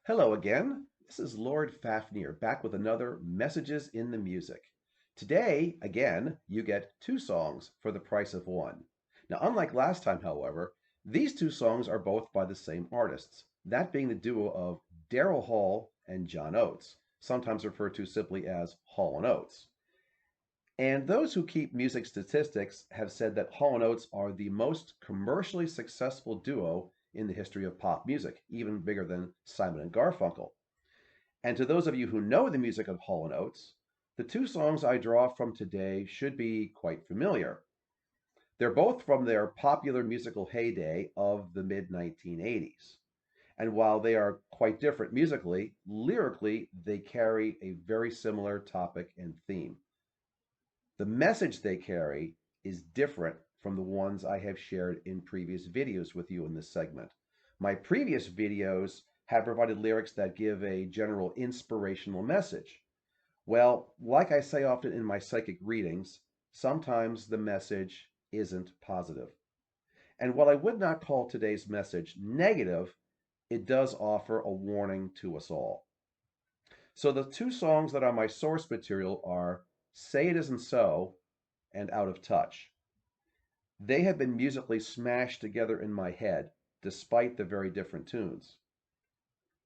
Hello again. This is Lord Fafnir back with another Messages in the Music. Today, again, you get two songs for the price of one. Now, unlike last time, however, these two songs are both by the same artists, that being the duo of Daryl Hall and John Oates, sometimes referred to simply as Hall and Oates. And those who keep music statistics have said that Hall and Oates are the most commercially successful duo in the history of pop music, even bigger than Simon and Garfunkel. And to those of you who know the music of Hall and Oates, the two songs I draw from today should be quite familiar. They're both from their popular musical heyday of the mid 1980s. And while they are quite different musically, lyrically, they carry a very similar topic and theme. The message they carry is different from the ones I have shared in previous videos with you in this segment. My previous videos have provided lyrics that give a general inspirational message. Well, like I say often in my psychic readings, sometimes the message isn't positive. And while I would not call today's message negative, it does offer a warning to us all. So the two songs that are my source material are Say It Isn't So and Out of Touch. They have been musically smashed together in my head, despite the very different tunes.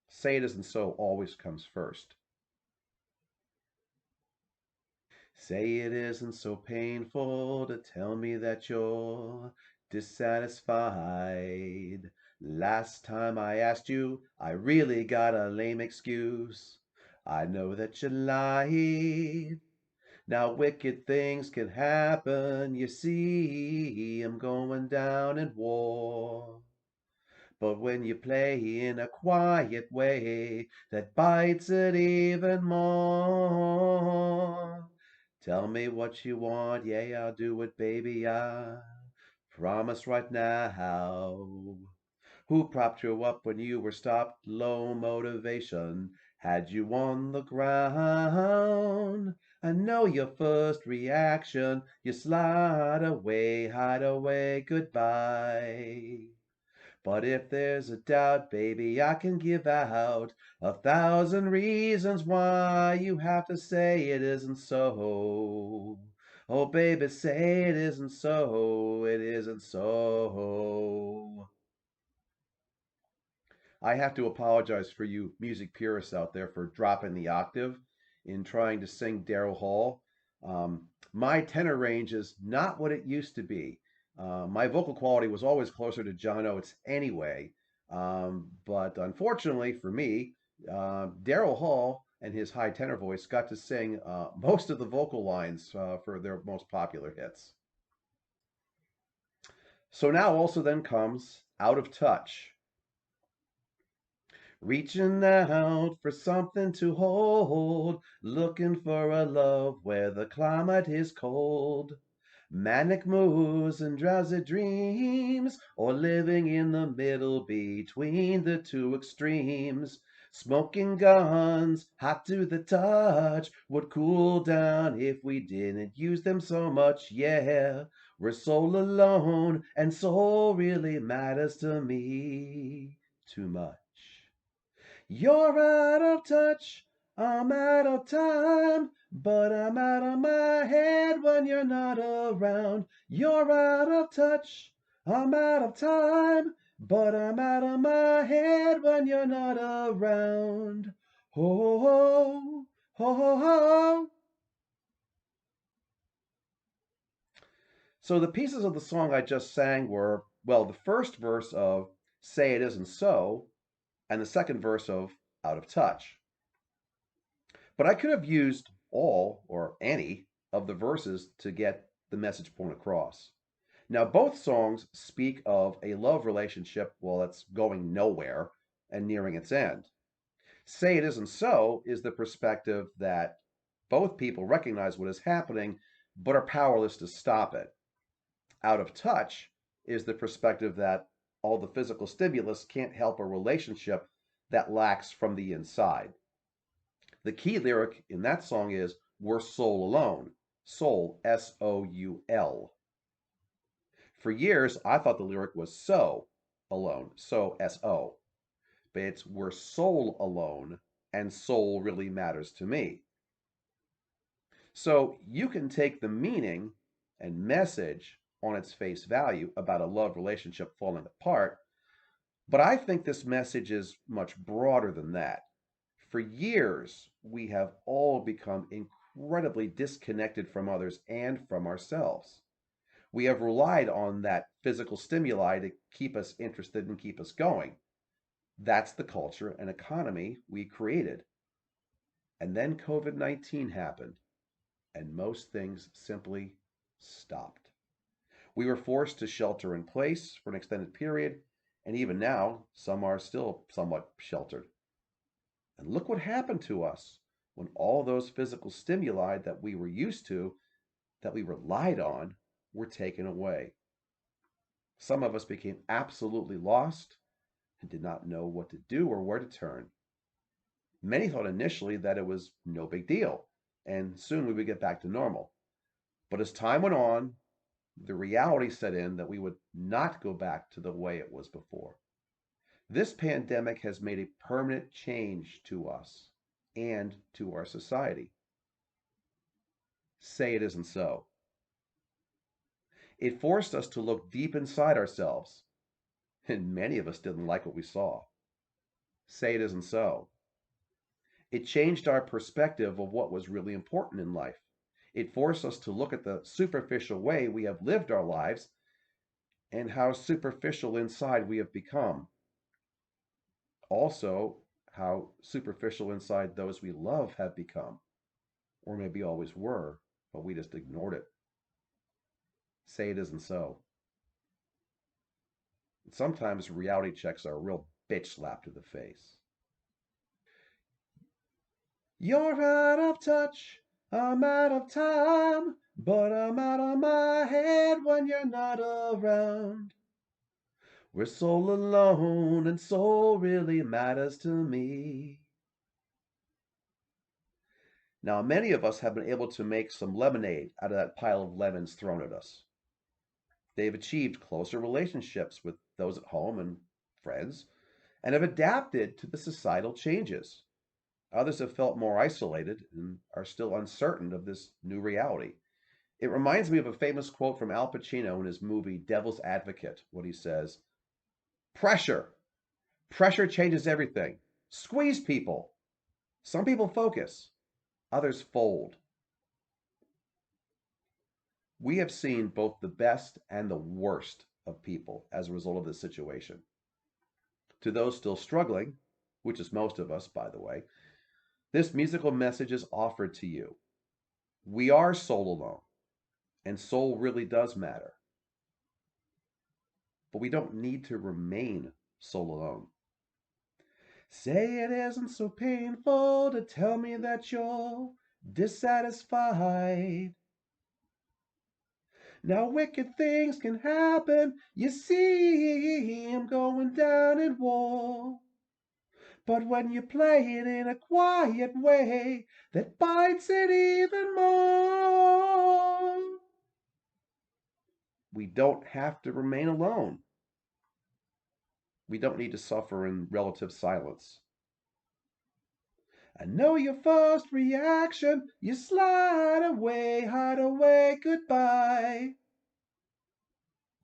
Say It Isn't So always comes first. Say it isn't so painful to tell me that you're dissatisfied. Last time I asked you, I really got a lame excuse. I know that you lied. Now wicked things can happen, you see, I'm going down in war. But when you play in a quiet way, that bites it even more. Tell me what you want, yeah, I'll do it, baby, I promise right now. Who propped you up when you were stopped? Low motivation had you on the ground. I know your first reaction. You slide away, hide away, goodbye. But if there's a doubt, baby, I can give out 1,000 reasons why you have to say it isn't so. Oh, baby, say it isn't so, it isn't so. I have to apologize for you music purists out there for dropping the octave in trying to sing Daryl Hall. My tenor range is not what it used to be. My vocal quality was always closer to John Oates anyway. But unfortunately for me, Daryl Hall and his high tenor voice got to sing most of the vocal lines for their most popular hits. So now also then comes Out of Touch. Reaching out for something to hold, looking for a love where the climate is cold. Manic moods and drowsy dreams, or living in the middle between the two extremes. Smoking guns, hot to the touch, would cool down if we didn't use them so much, yeah. We're soul alone, and soul really matters to me too much. You're out of touch, I'm out of time, but I'm out of my head when you're not around. You're out of touch, I'm out of time, but I'm out of my head when you're not around. Ho, ho, ho, ho, ho. So the pieces of the song I just sang were, well, the first verse of Say It Isn't So, and the second verse of Out of Touch. But I could have used all or any of the verses to get the message point across. Now, both songs speak of a love relationship, well, that's going nowhere and nearing its end. Say It Isn't So is the perspective that both people recognize what is happening but are powerless to stop it. Out of Touch is the perspective that all the physical stimulus can't help a relationship that lacks from the inside. The key lyric in that song is We're Soul Alone. Soul, S-O-U-L. For years, I thought the lyric was so alone, so S-O. but it's we're soul alone, and soul really matters to me. So you can take the meaning and message on its face value about a love relationship falling apart, but I think this message is much broader than that. For years, we have all become incredibly disconnected from others and from ourselves. We have relied on that physical stimuli to keep us interested and keep us going. That's the culture and economy we created. And then COVID 19 happened, and most things simply stopped. We were forced to shelter in place for an extended period, and even now, some are still somewhat sheltered. And look what happened to us when all those physical stimuli that we were used to, that we relied on, were taken away. Some of us became absolutely lost and did not know what to do or where to turn. Many thought initially that it was no big deal, and soon we would get back to normal. But as time went on, the reality set in that we would not go back to the way it was before. This pandemic has made a permanent change to us and to our society. Say it isn't so. It forced us to look deep inside ourselves, and many of us didn't like what we saw. Say it isn't so. It changed our perspective of what was really important in life. It forced us to look at the superficial way we have lived our lives and how superficial inside we have become. Also, how superficial inside those we love have become, or maybe always were, but we just ignored it. Say it isn't so. Sometimes reality checks are a real bitch slap to the face. You're out of touch, I'm out of time, but I'm out of my head when you're not around. We're soul alone, and soul really matters to me. Now, many of us have been able to make some lemonade out of that pile of lemons thrown at us. They've achieved closer relationships with those at home and friends, and have adapted to the societal changes. Others have felt more isolated and are still uncertain of this new reality. It reminds me of a famous quote from Al Pacino in his movie Devil's Advocate, when he says, "Pressure. Pressure changes everything. Squeeze people. Some people focus, others fold." We have seen both the best and the worst of people as a result of this situation. To those still struggling, which is most of us, by the way, this musical message is offered to you. We are soul alone, and soul really does matter. But we don't need to remain soul alone. Say it isn't so painful to tell me that you're dissatisfied. Now wicked things can happen, you see, I'm going down in war. But when you play it in a quiet way, that bites it even more. We don't have to remain alone. We don't need to suffer in relative silence. I know your first reaction, you slide away, hide away, goodbye.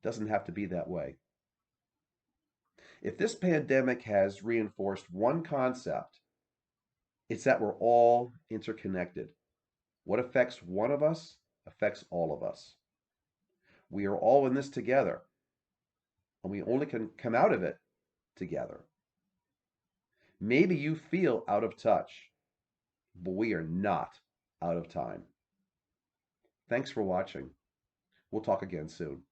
Doesn't have to be that way. If this pandemic has reinforced one concept, it's that we're all interconnected. What affects one of us affects all of us. We are all in this together, and we only can come out of it together. Maybe you feel out of touch, but we are not out of time. Thanks for watching. We'll talk again soon.